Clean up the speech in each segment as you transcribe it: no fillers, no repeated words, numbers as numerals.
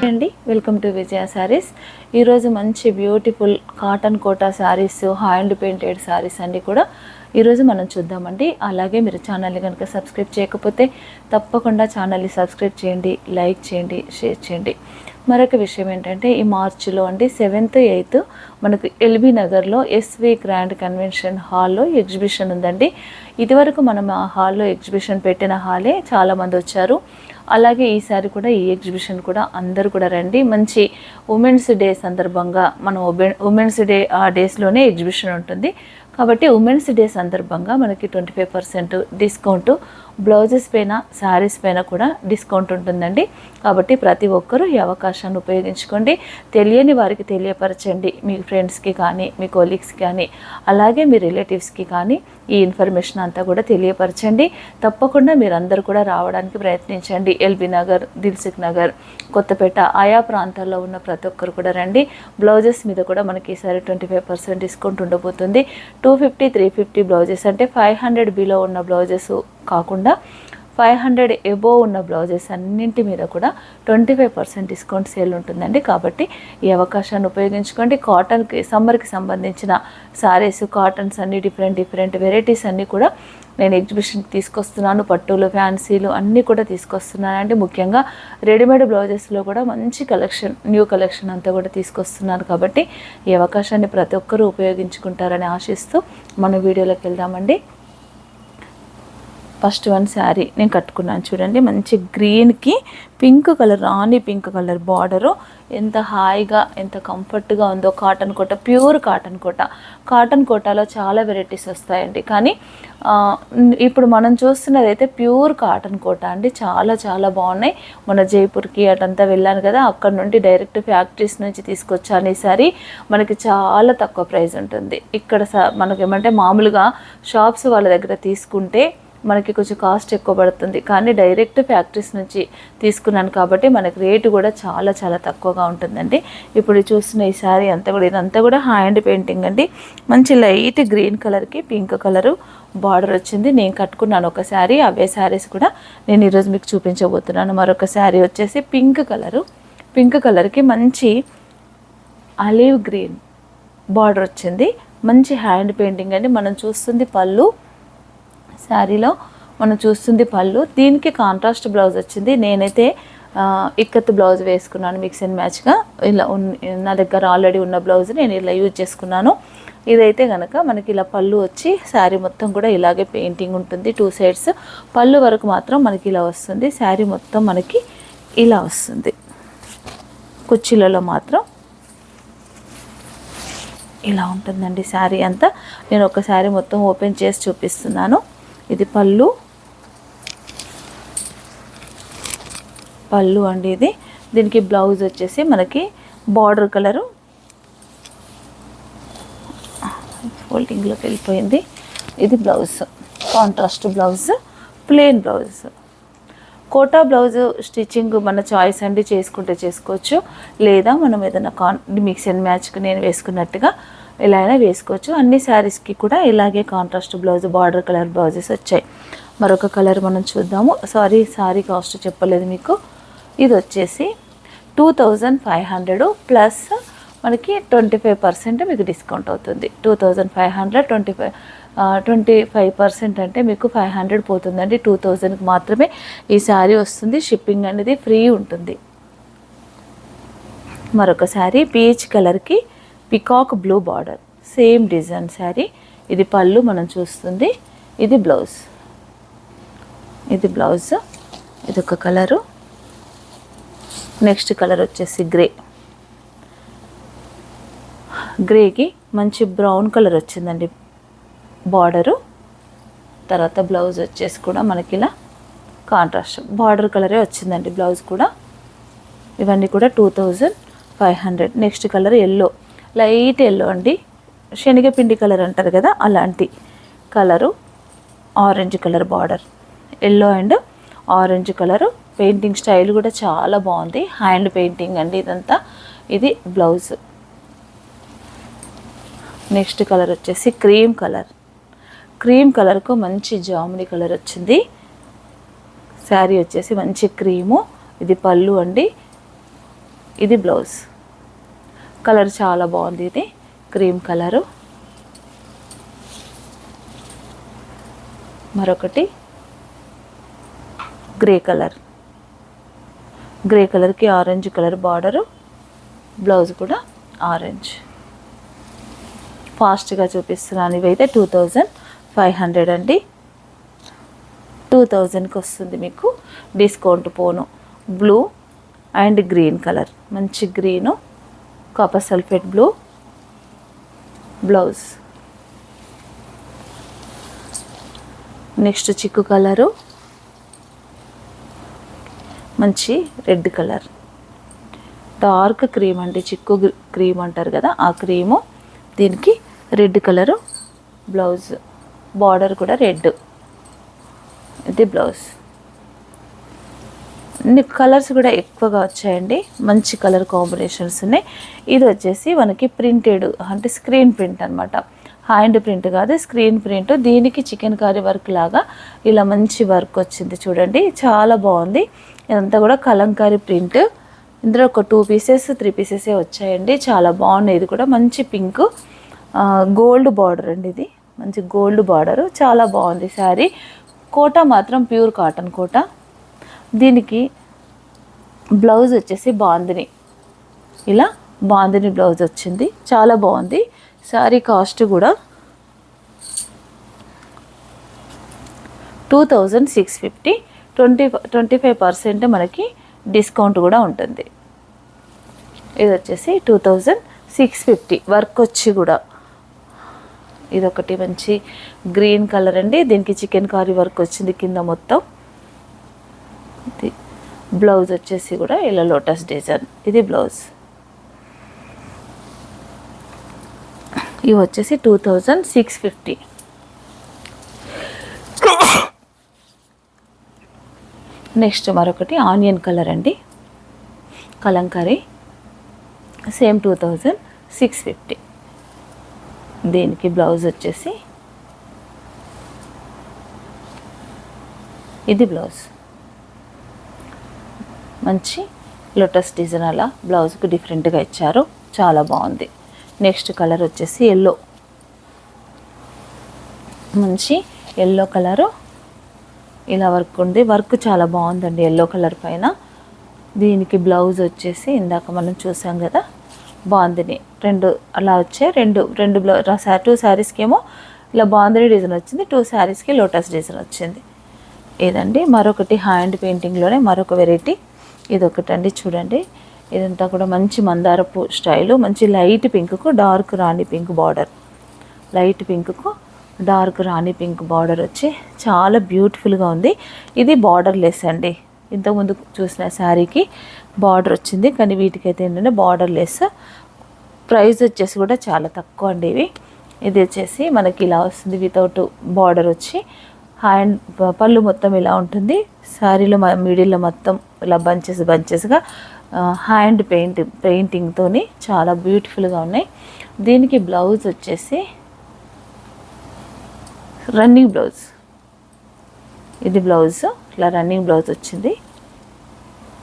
అండి welcome to విజయ శారీస్. ఈరోజు మంచి beautiful cotton Kota saris, hand painted saris అన్నీ కూడా ఈరోజు మనం చూద్దామండి. అలాగే మీరు ఛానల్ని కనుక సబ్స్క్రైబ్ చేయకపోతే తప్పకుండా ఛానల్ని సబ్స్క్రైబ్ చేయండి, లైక్ చేయండి, షేర్ చేయండి. మరొక విషయం ఏంటంటే ఈ మార్చిలో అండి 7th 8th మనకు ఎల్బీ నగర్లో ఎస్వి గ్రాండ్ కన్వెన్షన్ హాల్లో ఎగ్జిబిషన్ ఉందండి. ఇదివరకు మనం ఆ హాల్లో ఎగ్జిబిషన్ పెట్టిన హాలే చాలామంది వచ్చారు. అలాగే ఈసారి కూడా ఈ ఎగ్జిబిషన్ కూడా అందరూ కూడా రండి. మంచి ఉమెన్స్ డే సందర్భంగా మనం ఉమెన్స్ డే ఆ డేస్లోనే ఎగ్జిబిషన్ ఉంటుంది కాబట్టి ఉమెన్స్ డే సందర్భంగా మనకి 25% డిస్కౌంట్, బ్లౌజెస్ పైన, శారీస్ పైన కూడా డిస్కౌంట్ ఉంటుందండి. కాబట్టి ప్రతి ఒక్కరూ ఈ అవకాశాన్ని ఉపయోగించుకోండి. తెలియని వారికి తెలియపరచండి, మీ ఫ్రెండ్స్కి కానీ, మీ కొలీగ్స్కి కానీ, అలాగే మీ రిలేటివ్స్కి కానీ ఈ ఇన్ఫర్మేషన్ అంతా కూడా తెలియపరచండి. తప్పకుండా మీరందరూ కూడా రావడానికి ప్రయత్నించండి. ఎల్బీ నగర్, దిల్సుఖ్ నగర్, కొత్తపేట ఆయా ప్రాంతాల్లో ఉన్న ప్రతి ఒక్కరు కూడా రండి. బ్లౌజెస్ మీద కూడా మనకి ఈసారి 25% డిస్కౌంట్ ఉండబోతుంది. 250, 350 బ్లౌజెస్ అంటే 500 బిలో ఉన్న బ్లౌజెస్ కాకుండా 500 ఎబోవ్ ఉన్న బ్లౌజెస్ అన్నింటి మీద కూడా 25% డిస్కౌంట్ సేల్ ఉంటుందండి. కాబట్టి ఈ అవకాశాన్ని ఉపయోగించుకోండి. కాటన్కి సమ్మర్కి సంబంధించిన శారీస్, కాటన్స్ అన్ని డిఫరెంట్ వెరైటీస్ అన్నీ కూడా నేను ఎగ్జిబిషన్కి తీసుకొస్తున్నాను. పట్టులు, ఫ్యాన్సీలు అన్నీ కూడా తీసుకొస్తున్నానండి. ముఖ్యంగా రెడీమేడ్ బ్లౌజెస్లో కూడా మంచి కలెక్షన్, న్యూ కలెక్షన్ అంతా కూడా తీసుకొస్తున్నాను. కాబట్టి ఈ అవకాశాన్ని ప్రతి ఒక్కరూ ఉపయోగించుకుంటారని ఆశిస్తూ మన వీడియోలోకి వెళ్దామండి. ఫస్ట్ వన్ శారీ నేను కట్టుకున్నాను చూడండి. మంచి గ్రీన్కి పింక్ కలర్, రాణి పింక్ కలర్ బార్డరు. ఎంత హాయిగా, ఎంత కంఫర్ట్గా ఉందో. కాటన్ కోట, ప్యూర్ కాటన్ కోట. కాటన్ కోటాలో చాలా వెరైటీస్ వస్తాయండి, కానీ ఇప్పుడు మనం చూస్తున్నది అయితే ప్యూర్ కాటన్ కోట అండి. చాలా చాలా బాగున్నాయి. మన జైపూర్కి అటంతా వెళ్ళాను కదా, అక్కడ నుండి డైరెక్ట్ ఫ్యాక్టరీస్ నుంచి తీసుకొచ్చాను. ఈసారి మనకి చాలా తక్కువ ప్రైస్ ఉంటుంది. ఇక్కడ మనకి ఏమంటే మామూలుగా షాప్స్ వాళ్ళ దగ్గర తీసుకుంటే మనకి కొంచెం కాస్ట్ ఎక్కువ పడుతుంది, కానీ డైరెక్ట్ ఫ్యాక్టరీస్ నుంచి తీసుకున్నాను కాబట్టి మనకి రేటు కూడా చాలా చాలా తక్కువగా ఉంటుందండి. ఇప్పుడు చూస్తున్న ఈ శారీ అంతా కూడా, ఇదంతా కూడా హ్యాండ్ పెయింటింగ్ అండి. మంచి లైట్ గ్రీన్ కలర్కి పింక్ కలరు బార్డర్ వచ్చింది. నేను కట్టుకున్నాను ఒక శారీ, అవే శారీస్ కూడా నేను ఈరోజు మీకు చూపించబోతున్నాను. మరొక శారీ వచ్చేసి పింక్ కలరు, పింక్ కలర్కి మంచి ఆలివ్ గ్రీన్ బార్డర్ వచ్చింది. మంచి హ్యాండ్ పెయింటింగ్ అండి. మనం చూస్తుంది పళ్ళు, శారీలో మనం చూస్తుంది పళ్ళు. దీనికి కాంట్రాస్ట్ బ్లౌజ్ వచ్చింది. నేనైతే ఇక్కత్ బ్లౌజ్ వేసుకున్నాను మిక్స్ అండ్ మ్యాచ్గా. ఇలా నా దగ్గర ఆల్రెడీ ఉన్న బ్లౌజ్ నేను ఇలా యూజ్ చేసుకున్నాను. ఇదైతే కనుక మనకి ఇలా పళ్ళు వచ్చి శారీ మొత్తం కూడా ఇలాగే పెయింటింగ్ ఉంటుంది. 2 సైడ్స్ పళ్ళు వరకు మాత్రం మనకి ఇలా వస్తుంది. శారీ మొత్తం మనకి ఇలా వస్తుంది. కుర్చీలలో మాత్రం ఇలా ఉంటుందండి శారీ అంతా. నేను ఒక శారీ మొత్తం ఓపెన్ చేసి చూపిస్తున్నాను. ఇది పళ్ళు, పళ్ళు అండి ఇది. దీనికి బ్లౌజ్ వచ్చేసి మనకి బార్డర్ కలరు, ఫోల్డింగ్లోకి వెళ్ళిపోయింది. ఇది blouse, contrast blouse, plain blouse. Kota blouse stitching మన చాయిస్ అండి, చేసుకుంటే చేసుకోవచ్చు, లేదా మనం ఏదైనా మిక్స్ అండ్ మ్యాచ్కి నేను వేసుకున్నట్టుగా ఎలా అయినా వేసుకోవచ్చు. అన్ని శారీస్కి కూడా ఇలాగే contrast blouse, border colour blouses వచ్చాయి. మరొక కలర్ మనం చూద్దాము. సారీ కాస్ట్ చెప్పలేదు మీకు. ఇది వచ్చేసి 2500 ప్లస్ మనకి 25% మీకు డిస్కౌంట్ అవుతుంది. 2500 25% అంటే మీకు 500 పోతుందండి. 2000కి మాత్రమే ఈ శారీ వస్తుంది. షిప్పింగ్ అనేది ఫ్రీ ఉంటుంది. మరొక శారీ పీచ్ కలర్కి peacock blue border, same design sari. ఇది పళ్ళు మనం చూస్తుంది. ఇది బ్లౌజ్, ఇది బ్లౌజ్. ఇది ఒక కలరు. నెక్స్ట్ కలర్ వచ్చేసి గ్రే, గ్రేకి మంచి బ్రౌన్ కలర్ వచ్చిందండి బార్డరు. తర్వాత బ్లౌజ్ వచ్చేసి కూడా మనకి ఇలా కాంట్రాస్ట్ బార్డర్ కలరే వచ్చిందండి బ్లౌజ్ కూడా. ఇవన్నీ కూడా 2500. Next colour yellow, light yellow అండి, శనగపిండి కలర్ అంటారు కదా అలాంటి colour. Orange colour border, yellow and orange colour. Painting style కూడా చాలా బాగుంది. హ్యాండ్ పెయింటింగ్ అండి ఇదంతా. ఇది బ్లౌజ్. నెక్స్ట్ కలర్ వచ్చేసి క్రీమ్ కలర్, క్రీమ్ కలర్కు మంచి జాముని కలర్ వచ్చింది. శారీ వచ్చేసి మంచి క్రీము. ఇది పళ్ళు అండి. ఇది బ్లౌజ్. కలర్ చాలా బాగుంది. ఇది క్రీమ్ కలరు. మరొకటి గ్రే కలర్. గ్రే కలర్కి ఆరెంజ్ కలర్ బార్డరు, బ్లౌజ్ కూడా ఆరెంజ్. ఫాస్ట్గా చూపిస్తున్నాను. ఇవైతే 2500 అండి. 2000కి వస్తుంది మీకు డిస్కౌంట్ పోను. బ్లూ అండ్ గ్రీన్ కలర్, మంచి green, copper sulphate blue blouse. Next చిక్కు కలరు, మంచి రెడ్ కలర్, డార్క్ క్రీమ్ అండి, చిక్కు క్రీమ్ అంటారు కదా ఆ క్రీము. దీనికి రెడ్ కలరు బ్లౌజ్, బార్డర్ కూడా రెడ్. ఇది బ్లౌజ్. అన్ని కలర్స్ కూడా ఎక్కువగా వచ్చాయండి, మంచి కలర్ కాంబినేషన్స్ ఉన్నాయి. ఇది వచ్చేసి మనకి ప్రింటెడ్ అంటే స్క్రీన్ ప్రింట్ అనమాట, హ్యాండ్ ప్రింట్ కాదు, స్క్రీన్ ప్రింట్. దీనికి చికెన్ కర్రీ వర్క్ లాగా ఇలా మంచి వర్క్ వచ్చింది చూడండి, చాలా బాగుంది. ఇదంతా కూడా కలంకారీ ప్రింట్. ఇందులో ఒక 2 పీసెస్ 3 పీసెసే వచ్చాయండి, చాలా బాగున్నాయి. ఇది కూడా మంచి పింక్ గోల్డ్ బార్డర్ అండి, ఇది మంచి గోల్డ్ బార్డరు, చాలా బాగుంది శారీ. కోటా మాత్రం ప్యూర్ కాటన్ కోటా. దీనికి బ్లౌజ్ వచ్చేసి బాందిని, ఇలా బాందిని బ్లౌజ్ వచ్చింది, చాలా బాగుంది. శారీ కాస్ట్ కూడా 2650. 25% మనకి డిస్కౌంట్ కూడా ఉంటుంది. ఇది వచ్చేసి 2650 వర్క్ వచ్చి కూడా. ఇదొకటి మంచి గ్రీన్ కలర్ అండి, దీనికి చికెన్ కర్రీ వర్క్ వచ్చింది కింద మొత్తం. ఇది బ్లౌజ్ వచ్చేసి కూడా ఇలా లోటస్ డిజైన్. ఇది బ్లౌజ్. ఇవి వచ్చేసి 2650. నెక్స్ట్ మరొకటి ఆనియన్ కలర్ అండి, కలంకారీ, సేమ్ 2650. దీనికి బ్లౌజ్ వచ్చేసి ఇది బ్లౌజ్, మంచి లోటస్ డిజైన్ అలా బ్లౌజ్కి డిఫరెంట్గా ఇచ్చారు, చాలా బాగుంది. నెక్స్ట్ కలర్ వచ్చేసి ఎల్లో, మంచి ఎల్లో కలరు, ఇలా వర్క్ ఉంది. వర్క్ చాలా బాగుందండి ఎల్లో కలర్ పైన. దీనికి బ్లౌజ్ వచ్చేసి ఇందాక మనం చూసాం కదా బాందిని, 2 అలా వచ్చాయి. 2 శారీస్కి ఏమో ఇలా బాందిని డిజైన్ వచ్చింది, 2 శారీస్కి లోటస్ డిజైన్ వచ్చింది. ఇదండి మరొకటి హ్యాండ్ పెయింటింగ్లోనే మరొక వెరైటీ. ఇదొకటండి చూడండి, ఇదంతా కూడా మంచి మందారపు స్టైలు, మంచి లైట్ పింక్కు డార్క్ రాణి పింక్ బార్డర్, లైట్ పింక్కు డార్క్ రాణి పింక్ బార్డర్ వచ్చి చాలా బ్యూటిఫుల్గా ఉంది. ఇది బార్డర్ లెస్ అండి, ఇంతకుముందు చూసిన శారీకి బార్డర్ వచ్చింది, కానీ వీటికైతే ఏంటంటే బార్డర్ లెస్. ప్రైస్ వచ్చేసి కూడా చాలా తక్కువ అండి ఇవి. ఇది వచ్చేసి మనకి ఇలా వస్తుంది వితౌట్ బార్డర్ వచ్చి, హ్యాండ్ పళ్ళు మొత్తం ఇలా ఉంటుంది. శారీలో మిడిల్లో మొత్తం ఇలా బంచెస్గా హ్యాండ్ పెయింటింగ్తోని చాలా బ్యూటిఫుల్గా ఉన్నాయి. దీనికి బ్లౌజ్ వచ్చేసి రన్నింగ్ బ్లౌజ్. ఇది బ్లౌజ్ ఇట్లా రన్నింగ్ బ్లౌజ్ వచ్చింది.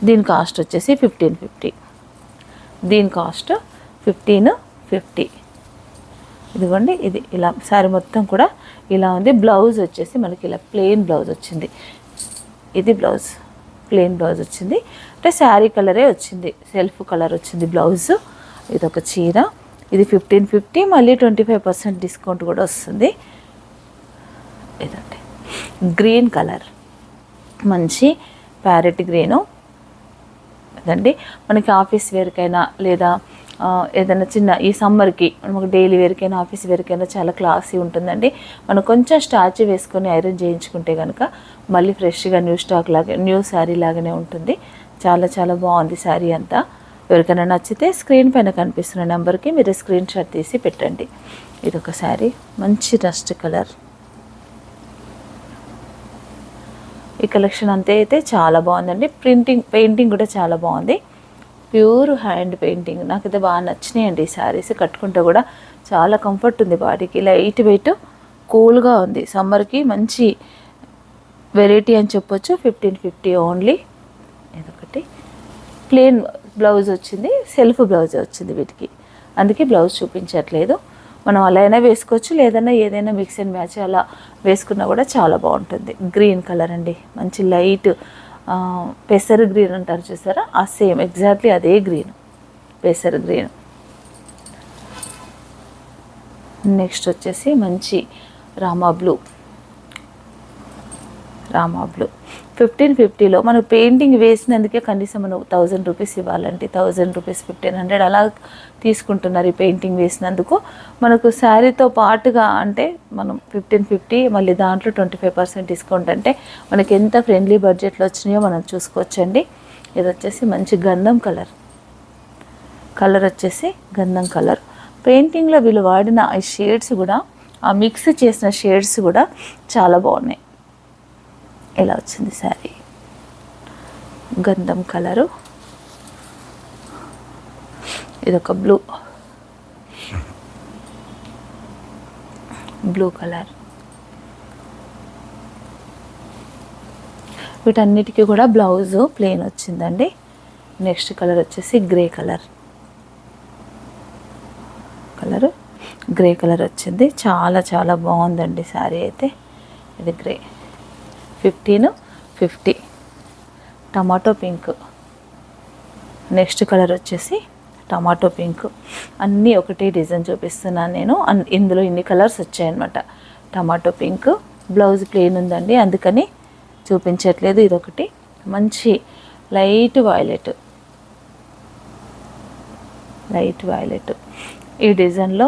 దీని కాస్ట్ వచ్చేసి 1550. దీని కాస్ట్ 1550. ఇదిగోండి, ఇది ఇలా శారీ మొత్తం కూడా ఇలా ఉంది. బ్లౌజ్ వచ్చేసి మనకి ఇలా ప్లెయిన్ బ్లౌజ్ వచ్చింది. ఇది బ్లౌజ్, ప్లెయిన్ బ్లౌజ్ వచ్చింది, అంటే శారీ కలరే వచ్చింది, సెల్ఫ్ కలర్ వచ్చింది బ్లౌజ్. ఇదొక చీర, ఇది 1550, మళ్ళీ 25% డిస్కౌంట్ కూడా వస్తుంది. ఇదండి గ్రీన్ కలర్, మంచి ప్యారెట్ గ్రీను. ఇదండి మనకి ఆఫీస్ వేర్కైనా లేదా ఏదైనా చిన్న ఈ సమ్మర్కి మనకు డైలీ వేర్కైనా ఆఫీస్ వేర్కైనా చాలా క్లాసీ ఉంటుందండి. మనం కొంచెం స్టార్చ్ వేసుకొని ఐరన్ చేయించుకుంటే కనుక మళ్ళీ ఫ్రెష్గా న్యూ శారీ లాగానే ఉంటుంది. చాలా చాలా బాగుంది శారీ అంతా. ఎవరికైనా నచ్చితే స్క్రీన్ పైన కనిపిస్తున్న నెంబర్కి మీరు స్క్రీన్ షాట్ తీసి పెట్టండి. ఇదొక శారీ, మంచి రస్ట్ కలర్. ఈ కలెక్షన్ అంతే అయితే చాలా బాగుందండి. పెయింటింగ్ కూడా చాలా బాగుంది, ప్యూర్ హ్యాండ్ పెయింటింగ్. నాకైతే బాగా నచ్చినాయండి ఈ శారీస్. కట్టుకుంటే కూడా చాలా కంఫర్ట్ ఉంది బాడీకి, లైట్ వెయిట్, కూల్గా ఉంది. సమ్మర్కి మంచి వెరైటీ అని చెప్పొచ్చు. 1550 ఓన్లీ. ఇదొకటి బ్లౌజ్ వచ్చింది, సెల్ఫ్ బ్లౌజ్ వచ్చింది వీటికి, అందుకే బ్లౌజ్ చూపించట్లేదు. మనం అలా అయినా వేసుకోవచ్చు, లేదన్నా ఏదైనా మిక్స్ అండ్ మ్యాచ్ అలా వేసుకున్నా కూడా చాలా బాగుంటుంది. గ్రీన్ కలర్ అండి, మంచి లైట్ పెసరు గ్రీన్ అంటారు చూసారా, ఆ సేమ్ ఎగ్జాక్ట్లీ అదే గ్రీన్, పెసరు గ్రీన్. నెక్స్ట్ వచ్చేసి మంచి రామా బ్లూ. 1550లో మనం పెయింటింగ్ వేసినందుకే కనీసం మనం 1000 రూపీస్ ఇవ్వాలండి. 1000 రూపీస్ 1500 అలా తీసుకుంటున్నారు ఈ పెయింటింగ్ వేసినందుకు. మనకు శారీతో పాటుగా అంటే మనం 1550 మళ్ళీ దాంట్లో 25% డిస్కౌంట్ అంటే మనకి ఎంత ఫ్రెండ్లీ బడ్జెట్లో వచ్చినాయో మనం చూసుకోవచ్చండి. ఇది వచ్చేసి మంచి గంధం కలర్ వచ్చేసి గంధం కలర్. పెయింటింగ్లో వీళ్ళు వాడిన ఈ షేడ్స్ కూడా, ఆ మిక్స్ చేసిన షేడ్స్ కూడా చాలా బాగున్నాయి. ఇలా వచ్చింది శారీ, గంధం కలరు. ఇదొక బ్లూ కలర్. వీటన్నిటికీ కూడా బ్లౌజ్ ప్లెయిన్ వచ్చిందండి. నెక్స్ట్ కలర్ వచ్చేసి గ్రే కలర్ వచ్చింది. చాలా చాలా బాగుందండి శారీ అయితే. ఇది grey. 1550. Tomato pink. Next colour వచ్చేసి టమాటో పింక్. అన్నీ ఒకటే డిజైన్ చూపిస్తున్నాను నేను, ఇందులో ఇన్ని కలర్స్ వచ్చాయన్నమాట. టమాటో పింక్, బ్లౌజ్ ప్లెయిన్ ఉందండి అందుకని చూపించట్లేదు. ఇదొకటి మంచి లైట్ వైలెట్. ఈ డిజైన్లో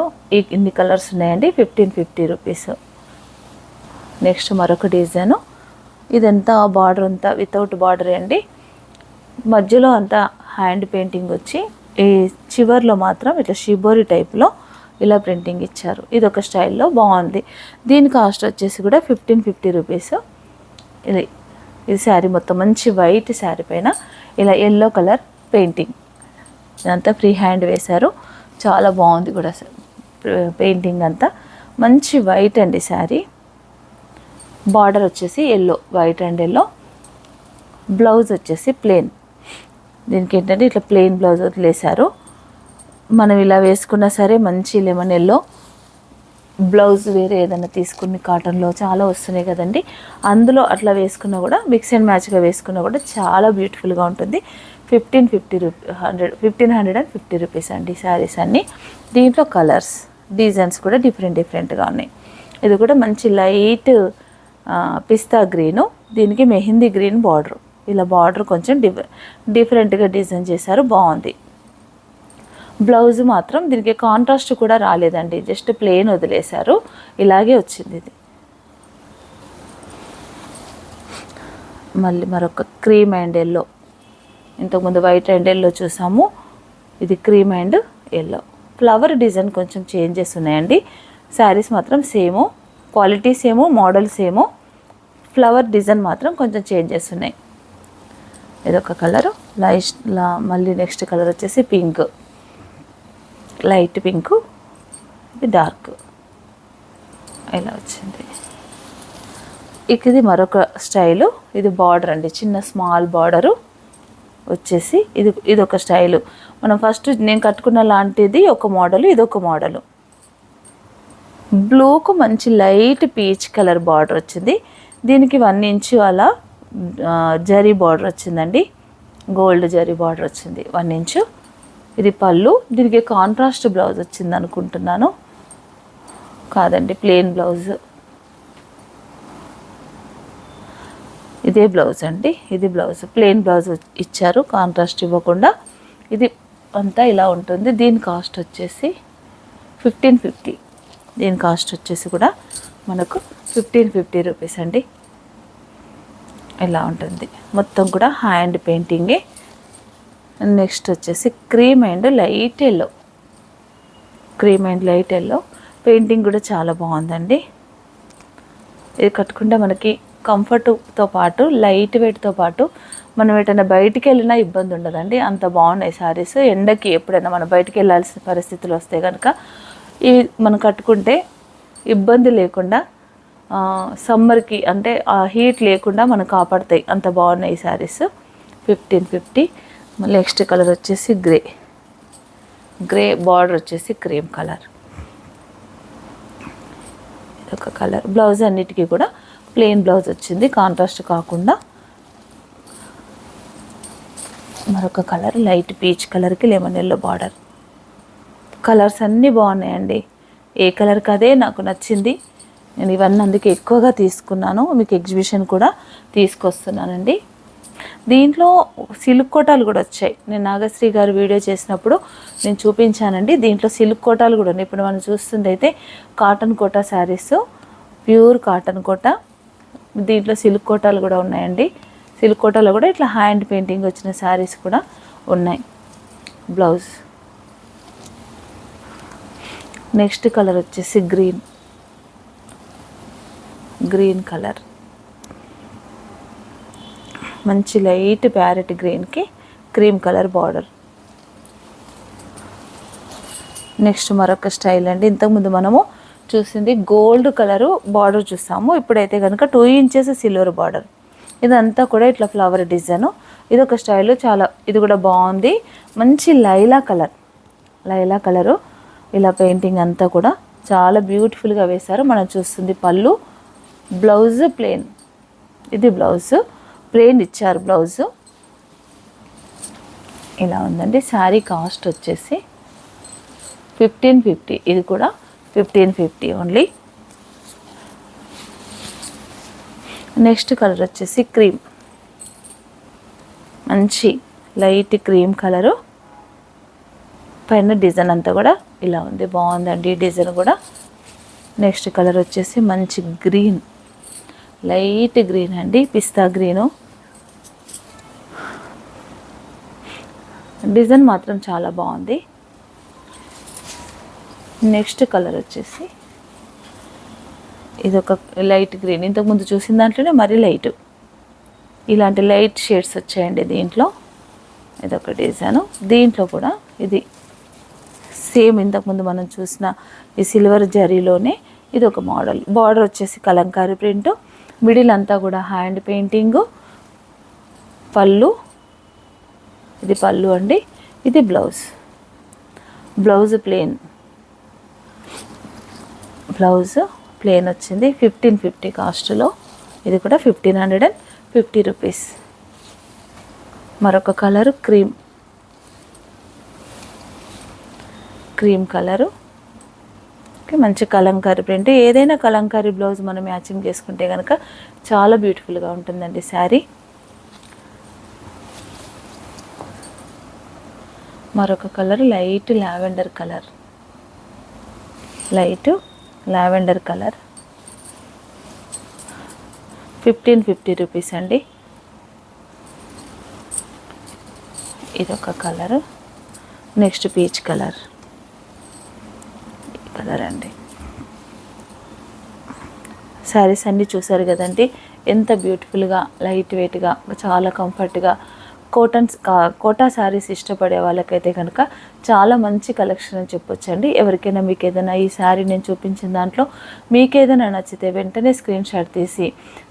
ఇన్ని కలర్స్ ఉన్నాయండి. 1550 రూపీస్. నెక్స్ట్ మరొక డిజైను. ఇదంతా బార్డర్ అంతా వితౌట్ బార్డర్ అండి, మధ్యలో అంతా హ్యాండ్ పెయింటింగ్ వచ్చి ఈ చివర్లో మాత్రం ఇట్లా షిబోరి టైప్లో ఇలా ప్రింటింగ్ ఇచ్చారు. ఇది ఒక స్టైల్లో బాగుంది. దీని కాస్ట్ వచ్చేసి కూడా 1550 రూపీస్. ఇది శారీ మొత్తం మంచి వైట్ శారీ పైన ఇలా ఎల్లో కలర్ పెయింటింగ్, ఇదంతా ఫ్రీ హ్యాండ్ వేశారు. చాలా బాగుంది కూడా పెయింటింగ్ అంతా. మంచి వైట్ అండి శారీ. బార్డర్ వచ్చేసి yellow, white and yellow. Blouse వచ్చేసి ప్లెయిన్. దీనికి ఏంటంటే ఇట్లా ప్లెయిన్ బ్లౌజ్ వదిలేశారు. మనం ఇలా వేసుకున్నా సరే మంచి లెమన్ ఎల్లో బ్లౌజ్ వేరే ఏదైనా తీసుకుని కాటన్లో చాలా వస్తున్నాయి కదండి, అందులో అట్లా వేసుకున్నా కూడా మిక్స్ అండ్ మ్యాచ్గా వేసుకున్నా కూడా చాలా బ్యూటిఫుల్గా ఉంటుంది. 1550 రూపీస్ అండి శారీస్ అన్నీ. దీంట్లో కలర్స్ డిజైన్స్ కూడా డిఫరెంట్గా ఉన్నాయి. ఇది కూడా మంచి లైట్ పిస్తా గ్రీను, దీనికి మెహందీ గ్రీన్ బార్డర్. ఇలా బార్డర్ కొంచెం డిఫరెంట్గా డిజైన్ చేశారు, బాగుంది. బ్లౌజ్ మాత్రం దీనికి కాంట్రాస్ట్ కూడా రాలేదండి, జస్ట్ ప్లెయిన్ వదిలేశారు, ఇలాగే వచ్చింది. ఇది మళ్ళీ మరొక క్రీమ్ అండ్ ఎల్లో. ఇంతకుముందు వైట్ అండ్ ఎల్లో చూసాము, ఇది cream and yellow. Flower design కొంచెం చేంజెస్ ఉన్నాయండి. శారీస్ మాత్రం same, quality same, model same, flower design మాత్రం కొంచెం చేంజెస్ ఉన్నాయి. ఇదొక కలరు మళ్ళీ నెక్స్ట్ కలర్ వచ్చేసి పింక్, లైట్ పింక్, ఇది డార్క్, ఇలా వచ్చింది. ఇది మరొక స్టైలు. ఇది బార్డర్ అండి, చిన్న స్మాల్ బార్డరు వచ్చేసి ఇదొక స్టైలు. మనం ఫస్ట్ నేను కట్టుకున్న లాంటిది ఒక మోడలు, ఇదొక మోడలు. బ్లూకు మంచి లైట్ పీచ్ కలర్ బార్డర్ వచ్చింది. దీనికి 1 ఇంచు అలా జరీ బార్డర్ వచ్చిందండి, గోల్డ్ జరీ బార్డర్ వచ్చింది 1 ఇంచు. ఇది పళ్ళు. దీనికి కాంట్రాస్ట్ బ్లౌజ్ వచ్చింది అనుకుంటున్నాను, కాదండి ప్లెయిన్ బ్లౌజ్. ఇదే బ్లౌజ్ అండి, ఇది బ్లౌజ్ ప్లెయిన్ బ్లౌజ్ ఇచ్చారు, కాంట్రాస్ట్ ఇవ్వకుండా. ఇది అంతా ఇలా ఉంటుంది. దీని కాస్ట్ వచ్చేసి 1550. దీని కాస్ట్ వచ్చేసి కూడా మనకు 1550 రూపీస్ అండి. ఇలా ఉంటుంది మొత్తం కూడా హ్యాండ్ పెయింటింగే. నెక్స్ట్ వచ్చేసి cream and light yellow. Painting కూడా చాలా బాగుందండి. ఇది కట్టుకుంటే మనకి కంఫర్ట్తో పాటు లైట్ వెయిట్తో పాటు మనం ఎటైనా బయటికి వెళ్ళినా ఇబ్బంది ఉండదండి, అంత బాగున్నాయి శారీస్. ఎండకి ఎప్పుడైనా మనం బయటికి వెళ్ళాల్సిన పరిస్థితులు వస్తే కనుక ఇవి మనం కట్టుకుంటే ఇబ్బంది లేకుండా, సమ్మర్కి అంటే ఆ హీట్ లేకుండా మనం కాపాడుతాయి, అంత బాగున్నాయి ఈ శారీస్. 1550. నెక్స్ట్ కలర్ వచ్చేసి గ్రే బార్డర్ వచ్చేసి క్రీమ్ కలర్. ఇదొక కలర్. బ్లౌజ్ అన్నిటికీ కూడా ప్లెయిన్ బ్లౌజ్ వచ్చింది, కాంట్రాస్ట్ కాకుండా. మరొక కలర్ లైట్ పీచ్ కలర్కి లెమన్ ఎల్లో బార్డర్. కలర్స్ అన్నీ బాగున్నాయండి. ఏ కలర్కి అదే నాకు నచ్చింది. నేను ఇవన్నీ అందుకే ఎక్కువగా తీసుకున్నాను. మీకు ఎగ్జిబిషన్ కూడా తీసుకొస్తున్నానండి. దీంట్లో సిల్క్ కోటాలు కూడా వచ్చాయి. నేను నాగశ్రీ గారు వీడియో చేసినప్పుడు నేను చూపించానండి. దీంట్లో సిల్క్ కోటాలు కూడా ఉన్నాయి. ఇప్పుడు మనం చూస్తుంది అయితే cotton Kota saris, pure cotton Kota. దీంట్లో సిల్క్ కోటాలు కూడా ఉన్నాయండి. సిల్క్ కోటాలో కూడా ఇట్లా హ్యాండ్ పెయింటింగ్ వచ్చిన శారీస్ కూడా ఉన్నాయి. బ్లౌజ్. నెక్స్ట్ కలర్ వచ్చేసి గ్రీన్ కలర్. మంచి లైట్ ప్యారెట్ గ్రీన్కి క్రీమ్ కలర్ బార్డర్. నెక్స్ట్ మరొక స్టైల్ అండి. ఇంతకుముందు మనము చూసింది గోల్డ్ కలరు బార్డర్ చూసాము. ఇప్పుడైతే కనుక 2 ఇంచెస్ సిల్వర్ బార్డర్. ఇదంతా కూడా ఇట్లా ఫ్లవర్ డిజైను. ఇదొక స్టైల్, చాలా ఇది కూడా బాగుంది. మంచి లైలా కలరు. ఇలా పెయింటింగ్ అంతా కూడా చాలా బ్యూటిఫుల్గా వేశారు. మనం చూస్తుంది పళ్ళు. Blouse plain. ఇది బ్లౌజ్ ప్లెయిన్ ఇచ్చారు. బ్లౌజ్ ఇలా ఉందండి. శారీ కాస్ట్ వచ్చేసి 1550. ఇది కూడా 1550 ఓన్లీ. నెక్స్ట్ కలర్ వచ్చేసి క్రీమ్. మంచి లైట్ క్రీమ్ కలరు. పైన డిజైన్ అంతా కూడా ఇలా ఉంది, బాగుందండి డిజైన్ కూడా. నెక్స్ట్ కలర్ వచ్చేసి మంచి గ్రీన్, లైట్ గ్రీన్ అండి, పిస్తా గ్రీను. డిజైన్ మాత్రం చాలా బాగుంది. నెక్స్ట్ కలర్ వచ్చేసి ఇదొక లైట్ గ్రీన్. ఇంతకుముందు చూసిన దాంట్లోనే మరీ లైట్, ఇలాంటి లైట్ షేడ్స్ వచ్చాయండి దీంట్లో. ఇదొక డిజైను. దీంట్లో కూడా ఇది సేమ్ ఇంతకుముందు మనం చూసిన ఈ సిల్వర్ జరీలోనే ఇది ఒక మోడల్. బార్డర్ వచ్చేసి కలంకారీ ప్రింట్, మిడిల్ అంతా కూడా హ్యాండ్ పెయింటింగు. పళ్ళు, ఇది పళ్ళు అండి. ఇది బ్లౌజ్ ప్లెయిన్ వచ్చింది. 1550 కాస్ట్లో. ఇది కూడా 1550 రూపీస్. మరొక కలరు క్రీమ్ కలరు, మంచి కలంకారీ ప్రింట్. ఏదైనా కలంకారీ బ్లౌజ్ మనం మ్యాచింగ్ చేసుకుంటే కనుక చాలా బ్యూటిఫుల్గా ఉంటుందండి శారీ. మరొక colour light lavender colour. 1550 rupees అండి. ఇదొక కలరు. నెక్స్ట్ పీచ్ కలర్ అండి. శారీస్ అన్నీ చూసారు కదండి, ఎంత బ్యూటిఫుల్గా లైట్ వెయిట్గా చాలా కంఫర్ట్గా. కోటా శారీస్ ఇష్టపడే వాళ్ళకైతే కనుక చాలా మంచి కలెక్షన్ అని చెప్పొచ్చండి. ఎవరికైనా మీకు ఏదైనా ఈ శారీ నేను చూపించిన దాంట్లో మీకు ఏదైనా నచ్చితే వెంటనే స్క్రీన్ షాట్ తీసి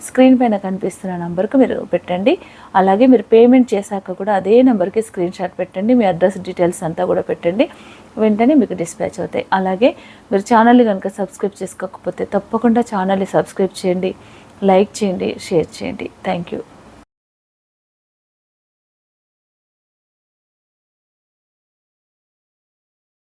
స్క్రీన్ పైన కనిపిస్తున్న నెంబర్కి మీరు పెట్టండి. అలాగే మీరు పేమెంట్ చేశాక కూడా అదే నెంబర్కి స్క్రీన్ షాట్ పెట్టండి. మీ అడ్రస్ డీటెయిల్స్ అంతా కూడా పెట్టండి, వెంటనే మీకు డిస్పాచ్ అవుతాయి. అలాగే మీరు ఛానల్ని కనుక సబ్స్క్రైబ్ చేసుకోకపోతే తప్పకుండా ఛానల్ని సబ్స్క్రైబ్ చేయండి, లైక్ చేయండి, షేర్ చేయండి. Thank you.